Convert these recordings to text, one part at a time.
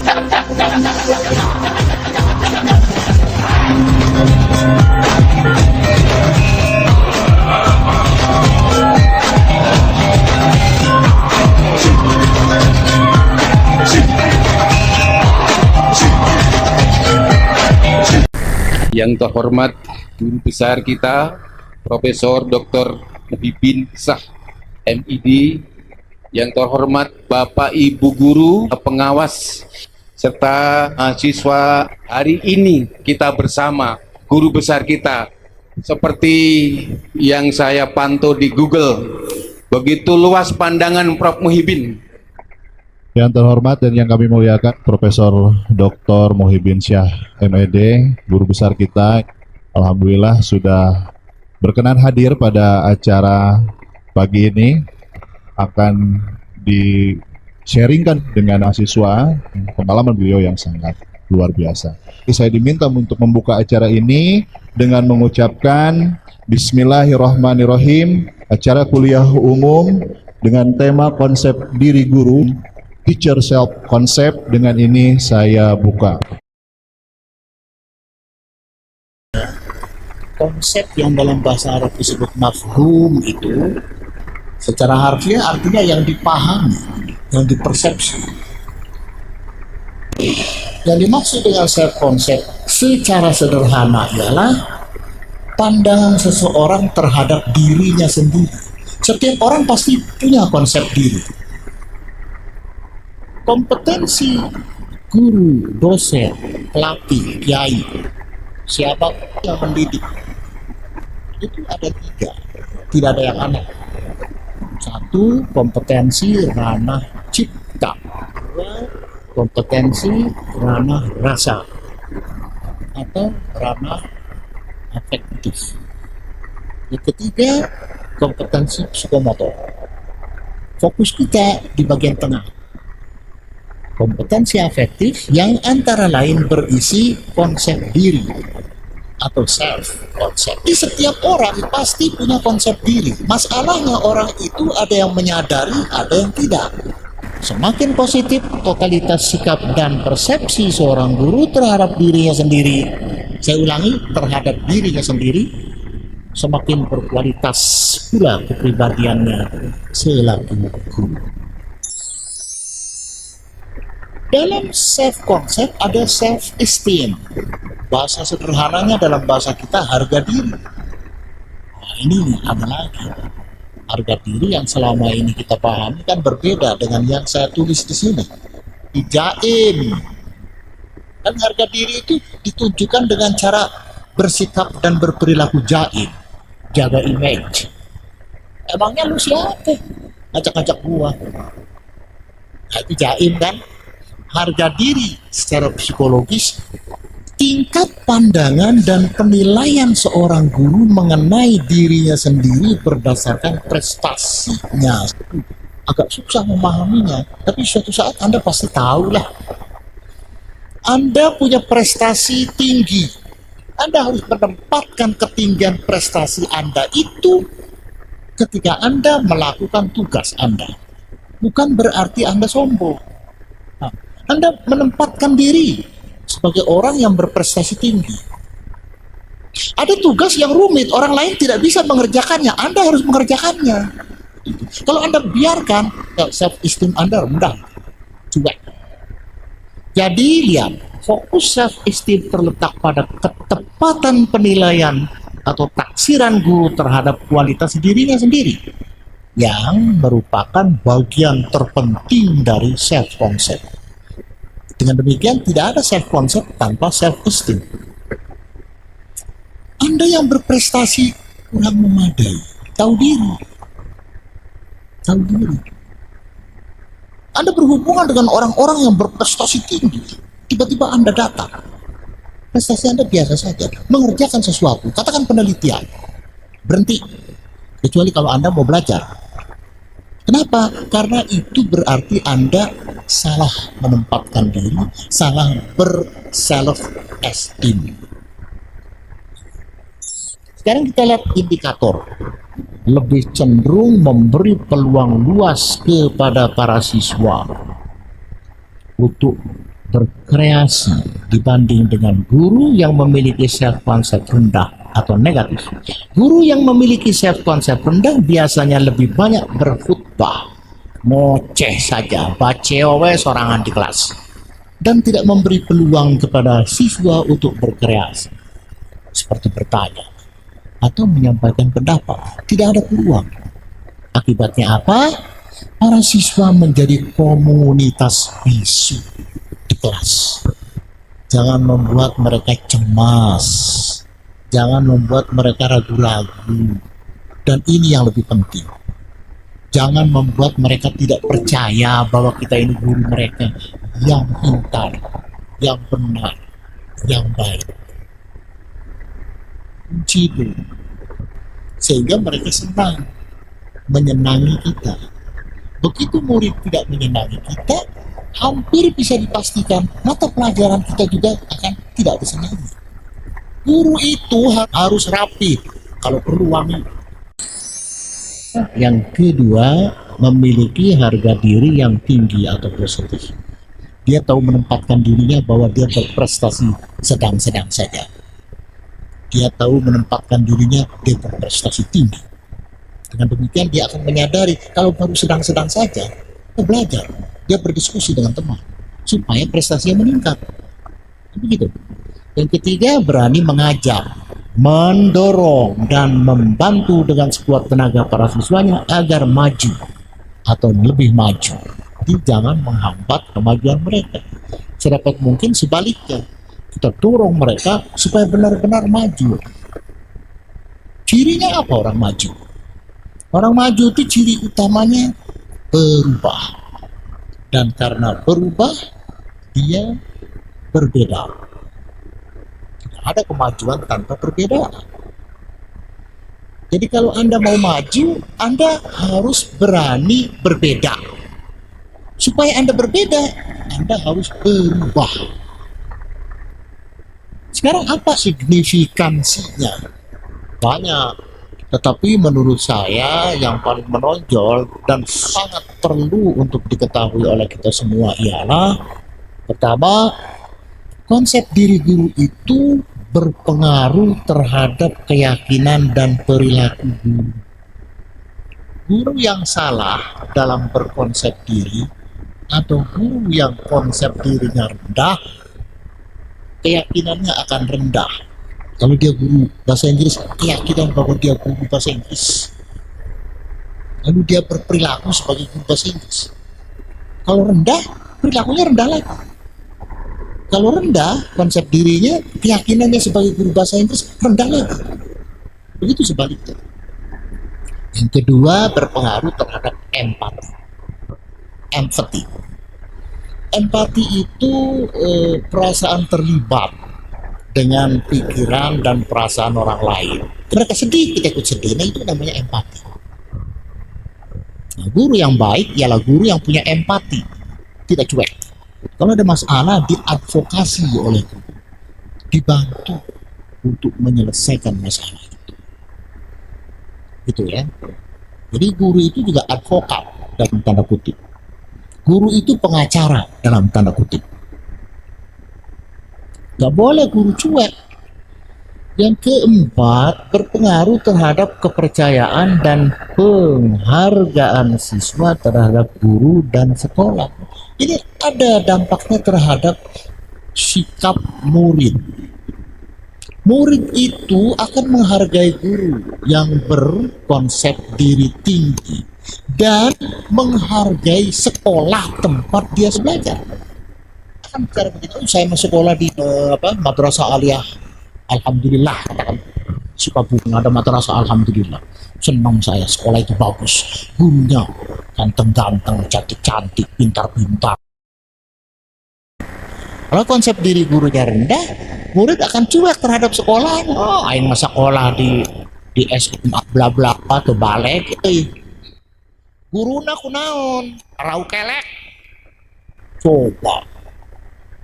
Yang terhormat guru besar kita, Profesor Dr. Muhyiddin Shah, MID, yang terhormat Bapak Ibu guru, pengawas, serta mahasiswa, hari ini kita bersama guru besar kita. Seperti yang saya pantau di Google, begitu luas pandangan Prof. Muhyiddin. Yang terhormat dan yang kami muliakan Profesor Dr. Muhyiddin Shah, MED, guru besar kita, alhamdulillah sudah berkenan hadir pada acara pagi ini, akan di-sharingkan dengan mahasiswa pengalaman beliau yang sangat luar biasa. Saya diminta untuk membuka acara ini dengan mengucapkan Bismillahirrahmanirrahim, acara kuliah umum dengan tema konsep diri guru, Teacher Self Concept. Dengan ini saya buka. Konsep yang dalam bahasa Arab disebut mafhum itu secara harfiah artinya yang dipahami, yang dipersepsi. Yang dimaksud dengan self concept secara sederhana ialah pandangan seseorang terhadap dirinya sendiri. Setiap orang pasti punya konsep diri. Kompetensi guru, dosen, pelatih, kiai, siapa yang mendidik, itu ada 3, tidak ada yang aneh. 1, kompetensi ranah cipta. 2, kompetensi ranah rasa atau ranah afektif. Yang ketiga, kompetensi psikomotor. Fokus kita di bagian tengah. Kompetensi afektif yang antara lain berisi konsep diri atau self concept. Di setiap orang pasti punya konsep diri. Masalahnya orang itu ada yang menyadari, ada yang tidak. Semakin positif totalitas sikap dan persepsi seorang guru terhadap dirinya sendiri, saya ulangi, terhadap dirinya sendiri, semakin berkualitas pula kepribadiannya selaku guru. Dalam self concept ada self esteem. Bahasa sederhananya dalam bahasa kita harga diri. Nah, ini ada lagi. Harga diri yang selama ini kita pahami kan berbeda dengan yang saya tulis di sini. Di Jaim. Dan harga diri itu ditunjukkan dengan cara bersikap dan berperilaku jaim. Jaga image. Emangnya lu siapa? Ngajak-ngajak gua. Nah, itu jaim kan? Harga diri secara psikologis, tingkat pandangan dan penilaian seorang guru mengenai dirinya sendiri berdasarkan prestasinya. Agak susah memahaminya, tapi suatu saat Anda pasti tahulah. Anda punya prestasi tinggi, Anda harus menempatkan ketinggian prestasi Anda itu ketika Anda melakukan tugas Anda. Bukan berarti Anda sombong. Anda menempatkan diri sebagai orang yang berprestasi tinggi. Ada tugas yang rumit, orang lain tidak bisa mengerjakannya, Anda harus mengerjakannya. Kalau Anda biarkan, self esteem Anda rendah, cuek. Jadi lihat, fokus self esteem terletak pada ketepatan penilaian atau taksiran guru terhadap kualitas dirinya sendiri, yang merupakan bagian terpenting dari self concept. Dengan demikian tidak ada self concept tanpa self esteem. Anda yang berprestasi kurang memadai, tahu diri. Anda berhubungan dengan orang-orang yang berprestasi tinggi, tiba-tiba Anda datang, prestasi Anda biasa saja, mengerjakan sesuatu, katakan penelitian, berhenti, kecuali kalau Anda mau belajar. Kenapa? Karena itu berarti Anda salah menempatkan diri, salah ber-self esteem. Sekarang kita lihat indikator. Lebih cenderung memberi peluang luas kepada para siswa untuk berkreasi dibanding dengan guru yang memiliki self concept rendah atau negatif. Guru yang memiliki self concept rendah biasanya lebih banyak berkhutbah, ngoceh saja, bacewe sorangan di kelas, dan tidak memberi peluang kepada siswa untuk berkreasi, seperti bertanya atau menyampaikan pendapat. Tidak ada peluang. Akibatnya apa? Para siswa menjadi komunitas bisu di kelas. Jangan membuat mereka cemas, jangan membuat mereka ragu-ragu, dan ini yang lebih penting, jangan membuat mereka tidak percaya bahwa kita ini guru mereka yang pintar, yang benar, yang baik. Kunci itu, sehingga mereka senang, menyenangi kita. Begitu murid tidak menyenangi kita, hampir bisa dipastikan mata pelajaran kita juga akan tidak disenangi. Guru itu harus rapi, kalau perlu wangi. Yang kedua, memiliki harga diri yang tinggi atau positif. Dia tahu menempatkan dirinya bahwa dia berprestasi sedang-sedang saja. Dia tahu menempatkan dirinya dia berprestasi tinggi. Dengan demikian dia akan menyadari kalau baru sedang-sedang saja, dia belajar, dia berdiskusi dengan teman supaya prestasinya meningkat. Begitu. Yang ketiga, berani mengajar, mendorong dan membantu dengan sekuat tenaga para siswanya agar maju atau lebih maju. Jadi jangan menghambat kemajuan mereka. Sedapat mungkin sebaliknya, kita dorong mereka supaya benar-benar maju. Cirinya apa orang maju? Orang maju itu ciri utamanya berubah. Dan karena berubah, dia berbeda. Tidak ada kemajuan tanpa perbedaan. Jadi kalau Anda mau maju, Anda harus berani berbeda. Supaya Anda berbeda, Anda harus berubah. Sekarang apa signifikansinya? Banyak, tetapi menurut saya yang paling menonjol dan sangat perlu untuk diketahui oleh kita semua ialah, pertama, konsep diri guru itu berpengaruh terhadap keyakinan dan perilaku guru. Guru yang salah dalam berkonsep diri atau guru yang konsep dirinya rendah, keyakinannya akan rendah. Kalau dia guru bahasa Inggris, keyakinan bahwa dia guru bahasa Inggris. Lalu dia berperilaku sebagai guru bahasa Inggris. Kalau rendah, perilakunya rendah lagi. Kalau rendah, konsep dirinya, keyakinannya sebagai guru bahasa Inggris rendah lagi. Begitu sebaliknya. Yang kedua, berpengaruh terhadap empati. Empathy. Empati itu perasaan terlibat dengan pikiran dan perasaan orang lain. Mereka sedih, kita ikut sedih. Nah, itu namanya empati. Nah, guru yang baik ialah guru yang punya empati, tidak cuek. Kalau ada masalah, diadvokasi oleh guru, dibantu untuk menyelesaikan masalah itu. Gitu ya. Jadi guru itu juga advokat dalam tanda kutip. Guru itu pengacara dalam tanda kutip. Gak boleh guru cuek. Yang keempat, berpengaruh terhadap kepercayaan dan penghargaan siswa terhadap guru dan sekolah. Ini ada dampaknya terhadap sikap murid. Murid itu akan menghargai guru yang berkonsep diri tinggi dan menghargai sekolah tempat dia belajar. Kan cara begitu, saya masuk sekolah di Madrasah Aliyah Alhamdulillah, katakan Sukabumi ada madrasah Alhamdulillah, senang saya, sekolah itu bagus, gurunya ganteng-ganteng, cantik-cantik, pintar-pintar. Kalau konsep diri gurunya rendah, murid akan cuek terhadap sekolahnya. Oh, aing masa sekolah di SMA bla bla atau balik gitu. Guruna kunaon, rau kelek. Coba,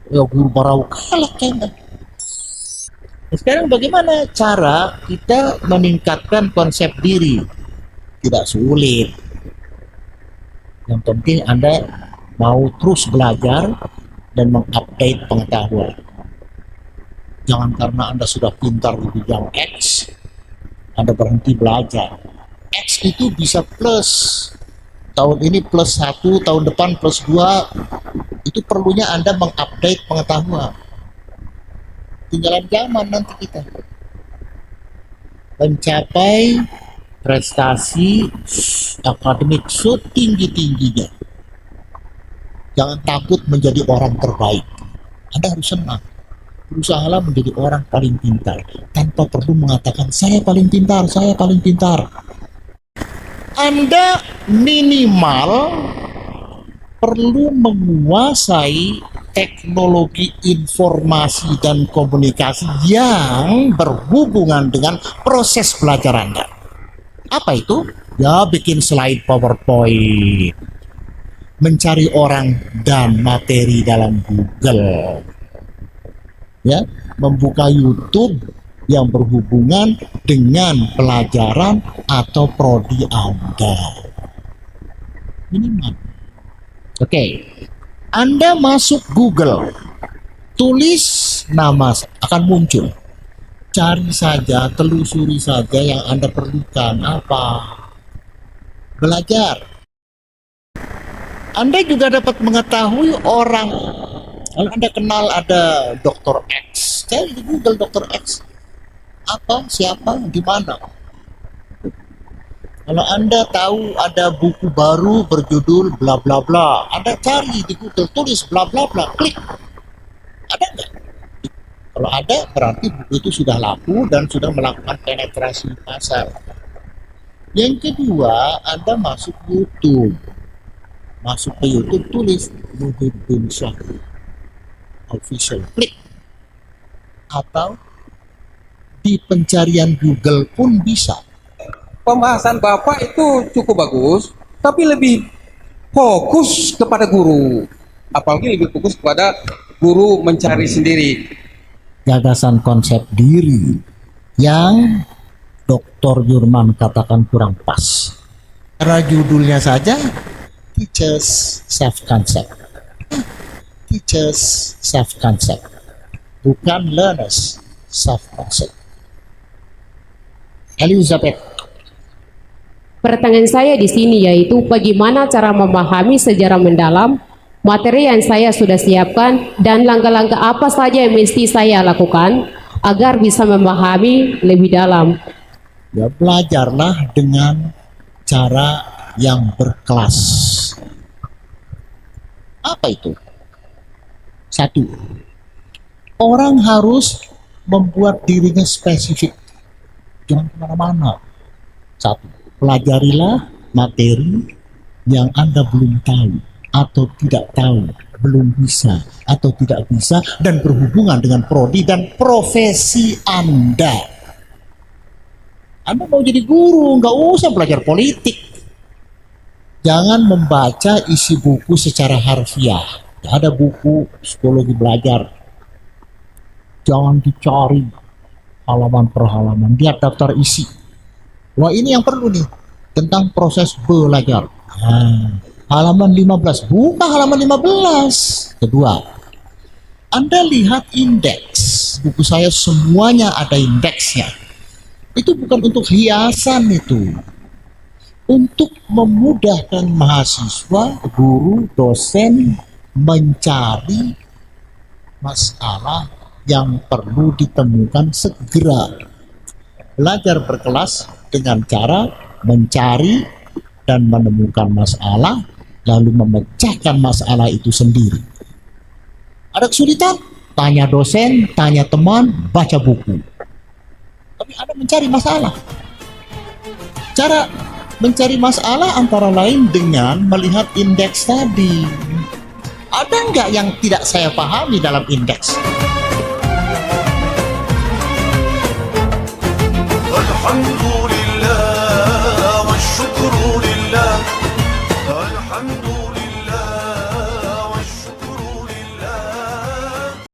ya guru parau kelek kayaknya. Sekarang bagaimana cara kita meningkatkan konsep diri? Tidak sulit. Yang penting Anda mau terus belajar dan mengupdate pengetahuan. Jangan karena Anda sudah pintar di bidang X, Anda berhenti belajar. X itu bisa plus. Tahun ini plus 1, tahun depan plus 2. Itu perlunya Anda mengupdate pengetahuan. Tinggalan zaman nanti kita. Mencapai prestasi akademik setinggi-tingginya. Jangan takut menjadi orang terbaik. Anda harus senang. Berusahalah menjadi orang paling pintar. Tanpa perlu mengatakan, saya paling pintar, saya paling pintar. Anda minimal perlu menguasai teknologi informasi dan komunikasi yang berhubungan dengan proses belajar Anda. Apa itu? Ya, bikin slide PowerPoint, mencari orang dan materi dalam Google, ya, membuka YouTube yang berhubungan dengan pelajaran atau prodi Anda. Minimal. Oke. Anda masuk Google, tulis nama akan muncul. Cari saja, telusuri saja yang Anda perlukan. Apa? Belajar. Anda juga dapat mengetahui orang. Kalau Anda kenal ada Dr. X, cari di Google Dr. X. Apa, siapa, di mana. Kalau Anda tahu ada buku baru berjudul bla bla bla, Anda cari di Google, tulis bla bla bla, klik. Ada nggak? Kalau ada, berarti buku itu sudah laku dan sudah melakukan penetrasi pasar. Yang kedua, Anda masuk YouTube. Masuk ke YouTube, tulis Muhyiddin Syah Official, klik. Atau di pencarian Google pun bisa. Pembahasan Bapak itu cukup bagus, tapi lebih fokus kepada guru. Apalagi lebih fokus kepada guru mencari sendiri. Gagasan konsep diri yang Dr. Yurman katakan kurang pas. Karena judulnya saja, Teachers Self-Concept. Teachers Self-Concept. Bukan Learners Self-Concept. Elizabeth. Pertanyaan saya di sini yaitu bagaimana cara memahami sejarah mendalam materi yang saya sudah siapkan dan langkah-langkah apa saja yang mesti saya lakukan agar bisa memahami lebih dalam. Ya, belajarlah dengan cara yang berkelas. Apa itu? Satu, orang harus membuat dirinya spesifik. Jangan kemana-mana. Satu, pelajarilah materi yang Anda belum tahu atau tidak tahu, belum bisa atau tidak bisa, dan berhubungan dengan prodi dan profesi Anda. Anda mau jadi guru, nggak usah belajar politik. Jangan membaca isi buku secara harfiah. Ada buku psikologi belajar. Jangan dicari halaman per halaman. Lihat daftar isi. Wah, ini yang perlu nih, tentang proses belajar. Halaman 15, buka halaman 15. Kedua, Anda lihat indeks. Buku saya semuanya ada indeksnya. Itu bukan untuk hiasan itu. Untuk memudahkan mahasiswa, guru, dosen mencari masalah yang perlu ditemukan segera. Belajar berkelas dengan cara mencari dan menemukan masalah, lalu memecahkan masalah itu sendiri. Ada kesulitan? Tanya dosen, tanya teman, baca buku. Tapi Anda mencari masalah. Cara mencari masalah antara lain dengan melihat indeks tadi. Ada nggak yang tidak saya pahami dalam indeks? الحمد